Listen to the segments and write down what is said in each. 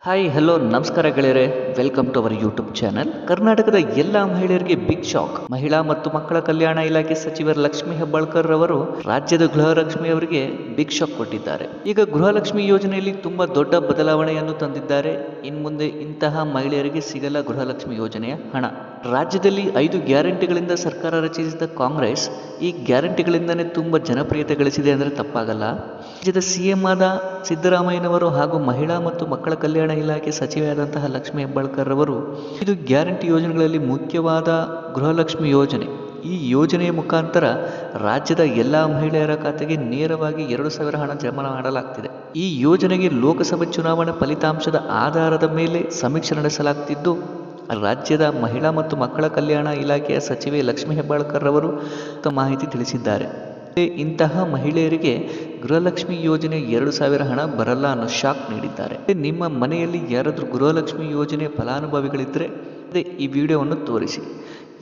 Hi hello ನಮಸ್ಕಾರ ಗೆಳೆಯರೆ, welcome to our YouTube channel. ಕರ್ನಾಟಕದ ಎಲ್ಲ ಮಹಿಳೆಯರಿಗೆ ಬಿಗ್ ಶಾಕ್. ಮಹಿಳಾ ಮತ್ತು ಮಕ್ಕಳ ಕಲ್ಯಾಣ ಇಲಾಖೆ ಸಚಿವ ಲಕ್ಷ್ಮೀ ಹೆಬ್ಬಾಳ್ಕರ್ ಅವರು ರಾಜ್ಯದ ಗೃಹಲಕ್ಷ್ಮಿ ಅವರಿಗೆ ಬಿಗ್ ಶಾಕ್ ಕೊಟ್ಟಿದ್ದಾರೆ. ಈಗ ಗೃಹಲಕ್ಷ್ಮಿ ಯೋಜನೆಯಲ್ಲಿ ತುಂಬಾ ದೊಡ್ಡ ಬದಲಾವಣೆಯನ್ನು ತಂದಿದ್ದಾರೆ. ಇನ್ಮುಂದೆ ಇಂತಹ ಮಹಿಳೆಯರಿಗೆ ಸಿಗಲ್ಲ ಗೃಹಲಕ್ಷ್ಮಿ ಯೋಜನೆಯ ಹಣ. ರಾಜ್ಯದಲ್ಲಿ 5 ಗ್ಯಾರಂಟಿಗಳಿಂದ ಸರ್ಕಾರ ರಚಿಸಿದ ಕಾಂಗ್ರೆಸ್ ಈ ಗ್ಯಾರಂಟಿಗಳಿಂದನೇ ತುಂಬಾ ಜನಪ್ರಿಯತೆ ಗಳಿಸಿದೆ ಅಂದರೆ ತಪ್ಪಾಗಲ್ಲ. ರಾಜ್ಯದ ಸಿಎಂ ಆದ ಸಿದ್ದರಾಮಯ್ಯನವರು ಹಾಗೂ ಮಹಿಳಾ ಮತ್ತು ಮಕ್ಕಳ ಕಲ್ಯಾಣ ಇಲಾಖೆ ಸಚಿವೆಯಾದಂತಹ ಲಕ್ಷ್ಮೀ ಹೆಬ್ಬಾಳ್ಕರ್ ಅವರು ಇದು ಗ್ಯಾರಂಟಿ ಯೋಜನೆಗಳಲ್ಲಿ ಮುಖ್ಯವಾದ ಗೃಹಲಕ್ಷ್ಮಿ ಯೋಜನೆ. ಈ ಯೋಜನೆಯ ಮುಖಾಂತರ ರಾಜ್ಯದ ಎಲ್ಲ ಮಹಿಳೆಯರ ಖಾತೆಗೆ ನೇರವಾಗಿ 2,000 ಹಣ ಜಮಾ ಮಾಡಲಾಗ್ತಿದೆ. ಈ ಯೋಜನೆಗೆ ಲೋಕಸಭೆ ಚುನಾವಣೆ ಫಲಿತಾಂಶದ ಆಧಾರದ ಮೇಲೆ ಸಮೀಕ್ಷೆ ನಡೆಸಲಾಗ್ತಿದ್ದು, ರಾಜ್ಯದ ಮಹಿಳಾ ಮತ್ತು ಮಕ್ಕಳ ಕಲ್ಯಾಣ ಇಲಾಖೆಯ ಸಚಿವೆ ಲಕ್ಷ್ಮೀ ಹೆಬ್ಬಾಳ್ಕರ್ ಅವರು ಮಾಹಿತಿ ತಿಳಿಸಿದ್ದಾರೆ. ಇಂತಹ ಮಹಿಳೆಯರಿಗೆ ಗೃಹಲಕ್ಷ್ಮಿ ಯೋಜನೆ 2,000 ಹಣ ಬರಲ್ಲ ಅನ್ನೋ ಶಾಕ್ ನೀಡಿದ್ದಾರೆ. ನಿಮ್ಮ ಮನೆಯಲ್ಲಿ ಯಾರಾದರೂ ಗೃಹಲಕ್ಷ್ಮಿ ಯೋಜನೆ ಫಲಾನುಭವಿಗಳಿದ್ದರೆ ಈ ವಿಡಿಯೋವನ್ನು ತೋರಿಸಿ.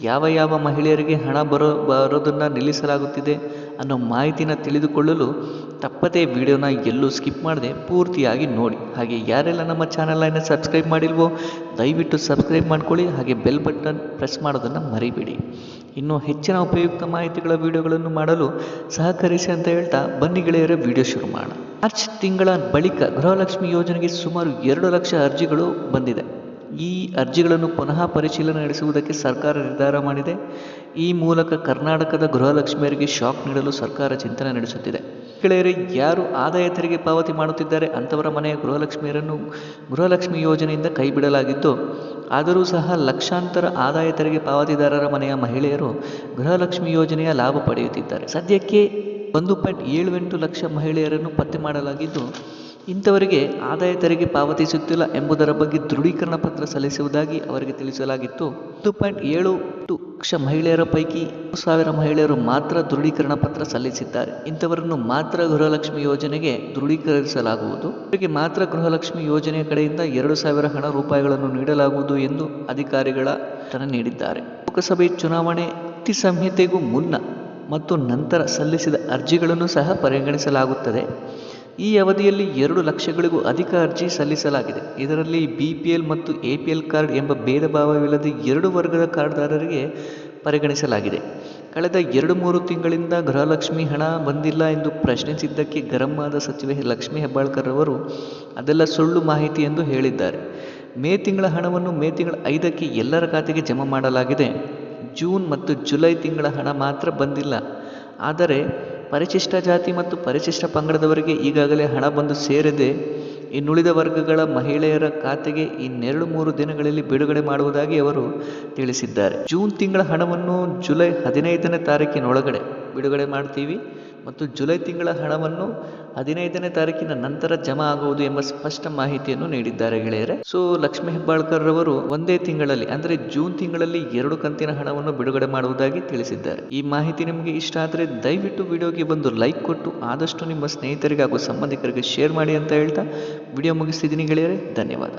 ಯಾವ ಮಹಿಳೆಯರಿಗೆ ಹಣ ಬರೋದನ್ನು ನಿಲ್ಲಿಸಲಾಗುತ್ತಿದೆ ಅನ್ನೋ ಮಾಹಿತಿನ ತಿಳಿದುಕೊಳ್ಳಲು ತಪ್ಪದೇ ವಿಡಿಯೋನ ಎಲ್ಲೂ ಸ್ಕಿಪ್ ಮಾಡದೆ ಪೂರ್ತಿಯಾಗಿ ನೋಡಿ. ಹಾಗೆ ಯಾರೆಲ್ಲ ನಮ್ಮ ಚಾನಲನ್ನು ಸಬ್ಸ್ಕ್ರೈಬ್ ಮಾಡಿಲ್ವೋ ದಯವಿಟ್ಟು ಸಬ್ಸ್ಕ್ರೈಬ್ ಮಾಡ್ಕೊಳ್ಳಿ. ಹಾಗೆ ಬೆಲ್ ಬಟನ್ ಪ್ರೆಸ್ ಮಾಡೋದನ್ನು ಮರಿಬೇಡಿ. ಇನ್ನು ಹೆಚ್ಚಿನ ಉಪಯುಕ್ತ ಮಾಹಿತಿಗಳ ವಿಡಿಯೋಗಳನ್ನು ಮಾಡಲು ಸಹಕರಿಸಿ ಅಂತ ಹೇಳ್ತಾ ಬನ್ನಿ ಗೆಳೆಯರ ವಿಡಿಯೋ ಶುರು ಮಾಡೋಣ. ಮಾರ್ಚ್ ತಿಂಗಳ ಬಳಿಕ ಗೃಹಲಕ್ಷ್ಮಿ ಯೋಜನೆಗೆ ಸುಮಾರು 2 ಲಕ್ಷ ಅರ್ಜಿಗಳು ಬಂದಿದೆ. ಈ ಅರ್ಜಿಗಳನ್ನು ಪುನಃ ಪರಿಶೀಲನೆ ನಡೆಸುವುದಕ್ಕೆ ಸರ್ಕಾರ ನಿರ್ಧಾರ ಮಾಡಿದೆ. ಈ ಮೂಲಕ ಕರ್ನಾಟಕದ ಗೃಹಲಕ್ಷ್ಮಿಯರಿಗೆ ಶಾಕ್ ನೀಡಲು ಸರ್ಕಾರ ಚಿಂತನೆ ನಡೆಸುತ್ತಿದೆ. ಗೆಳೆಯರೇ, ಯಾರು ಆದಾಯ ತೆರಿಗೆ ಪಾವತಿ ಮಾಡುತ್ತಿದ್ದಾರೆ ಅಂಥವರ ಮನೆಯ ಗೃಹಲಕ್ಷ್ಮಿ ಯೋಜನೆಯಿಂದ ಕೈಬಿಡಲಾಗಿದ್ದು, ಆದರೂ ಸಹ ಲಕ್ಷಾಂತರ ಆದಾಯ ತೆರಿಗೆ ಪಾವತಿದಾರರ ಮನೆಯ ಮಹಿಳೆಯರು ಗೃಹಲಕ್ಷ್ಮಿ ಯೋಜನೆಯ ಲಾಭ ಪಡೆಯುತ್ತಿದ್ದಾರೆ. ಸದ್ಯಕ್ಕೆ 1.78 ಲಕ್ಷ ಮಹಿಳೆಯರನ್ನು ಪತ್ತೆ ಮಾಡಲಾಗಿದ್ದು, ಇಂಥವರಿಗೆ ಆದಾಯ ತೆರಿಗೆ ಪಾವತಿಸುತ್ತಿಲ್ಲ ಎಂಬುದರ ಬಗ್ಗೆ ದೃಢೀಕರಣ ಪತ್ರ ಸಲ್ಲಿಸುವುದಾಗಿ ಅವರಿಗೆ ತಿಳಿಸಲಾಗಿತ್ತು. 1.78 ಲಕ್ಷ ಮಹಿಳೆಯರ ಪೈಕಿ 1,000 ಮಹಿಳೆಯರು ಮಾತ್ರ ದೃಢೀಕರಣ ಪತ್ರ ಸಲ್ಲಿಸಿದ್ದಾರೆ. ಇಂಥವರನ್ನು ಮಾತ್ರ ಗೃಹಲಕ್ಷ್ಮಿ ಯೋಜನೆಗೆ ದೃಢೀಕರಿಸಲಾಗುವುದು. ಅವರಿಗೆ ಮಾತ್ರ ಗೃಹಲಕ್ಷ್ಮಿ ಯೋಜನೆಯ ಕಡೆಯಿಂದ 2,000 ರೂಪಾಯಿಗಳನ್ನು ನೀಡಲಾಗುವುದು ಎಂದು ಅಧಿಕಾರಿಗಳ ನೀಡಿದ್ದಾರೆ. ಲೋಕಸಭೆ ಚುನಾವಣೆ ನೀತಿ ಸಂಹಿತೆಗೂ ಮುನ್ನ ಮತ್ತು ನಂತರ ಸಲ್ಲಿಸಿದ ಅರ್ಜಿಗಳನ್ನು ಸಹ ಪರಿಗಣಿಸಲಾಗುತ್ತದೆ. ಈ ಅವಧಿಯಲ್ಲಿ 2 ಲಕ್ಷಗಳಿಗೂ ಅಧಿಕ ಅರ್ಜಿ ಸಲ್ಲಿಸಲಾಗಿದೆ. ಇದರಲ್ಲಿ BPL ಮತ್ತು APL ಕಾರ್ಡ್ ಎಂಬ ಭೇದ ಭಾವವಿಲ್ಲದೆ 2 ವರ್ಗದ ಕಾರ್ಡ್ದಾರರಿಗೆ ಪರಿಗಣಿಸಲಾಗಿದೆ. ಕಳೆದ 2-3 ತಿಂಗಳಿಂದ ಗೃಹಲಕ್ಷ್ಮಿ ಹಣ ಬಂದಿಲ್ಲ ಎಂದು ಪ್ರಶ್ನಿಸಿದ್ದಕ್ಕೆ ಗರಂ ಆದ ಸಚಿವೆ ಲಕ್ಷ್ಮೀ ಹೆಬ್ಬಾಳ್ಕರ್ ಅವರು ಅದೆಲ್ಲ ಸುಳ್ಳು ಮಾಹಿತಿ ಎಂದು ಹೇಳಿದ್ದಾರೆ. ಮೇ ತಿಂಗಳ ಹಣವನ್ನು ಮೇ ತಿಂಗಳ 5ಕ್ಕೆ ಎಲ್ಲರ ಖಾತೆಗೆ ಜಮಾ ಮಾಡಲಾಗಿದೆ. ಜೂನ್ ಮತ್ತು ಜುಲೈ ತಿಂಗಳ ಹಣ ಮಾತ್ರ ಬಂದಿಲ್ಲ. ಆದರೆ ಪರಿಶಿಷ್ಟ ಜಾತಿ ಮತ್ತು ಪರಿಶಿಷ್ಟ ಪಂಗಡದವರಿಗೆ ಈಗಾಗಲೇ ಹಣ ಬಂದು ಸೇರಿದೆ. ಇನ್ನುಳಿದ ವರ್ಗಗಳ ಮಹಿಳೆಯರ ಖಾತೆಗೆ 2-3 ದಿನಗಳಲ್ಲಿ ಬಿಡುಗಡೆ ಮಾಡುವುದಾಗಿ ಅವರು ತಿಳಿಸಿದ್ದಾರೆ. ಜೂನ್ ತಿಂಗಳ ಹಣವನ್ನು ಜುಲೈ 15ನೇ ತಾರೀಕಿನೊಳಗಡೆ ಬಿಡುಗಡೆ ಮಾಡ್ತೀವಿ ಮತ್ತು ಜುಲೈ ತಿಂಗಳ ಹಣವನ್ನು 15ನೇ ತಾರೀಕಿನ ನಂತರ ಜಮಾ ಆಗುವುದು ಎಂಬ ಸ್ಪಷ್ಟ ಮಾಹಿತಿಯನ್ನು ನೀಡಿದ್ದಾರೆ ಗೆಳೆಯರೆ. ಸೊ ಲಕ್ಷ್ಮೀ ಹೆಬ್ಬಾಳ್ಕರ್ ಅವರು ಒಂದೇ ತಿಂಗಳಲ್ಲಿ ಅಂದರೆ ಜೂನ್ ತಿಂಗಳಲ್ಲಿ 2 ಕಂತಿನ ಹಣವನ್ನು ಬಿಡುಗಡೆ ಮಾಡುವುದಾಗಿ ತಿಳಿಸಿದ್ದಾರೆ. ಈ ಮಾಹಿತಿ ನಿಮಗೆ ಇಷ್ಟ ಆದರೆ ದಯವಿಟ್ಟು ವಿಡಿಯೋಗೆ ಒಂದು ಲೈಕ್ ಕೊಟ್ಟು ಆದಷ್ಟು ನಿಮ್ಮ ಸ್ನೇಹಿತರಿಗೆ ಹಾಗೂ ಸಂಬಂಧಿಕರಿಗೆ ಶೇರ್ ಮಾಡಿ ಅಂತ ಹೇಳ್ತಾ ವಿಡಿಯೋ ಮುಗಿಸ್ತಿದ್ದೀನಿ ಗೆಳೆಯರೆ. ಧನ್ಯವಾದ.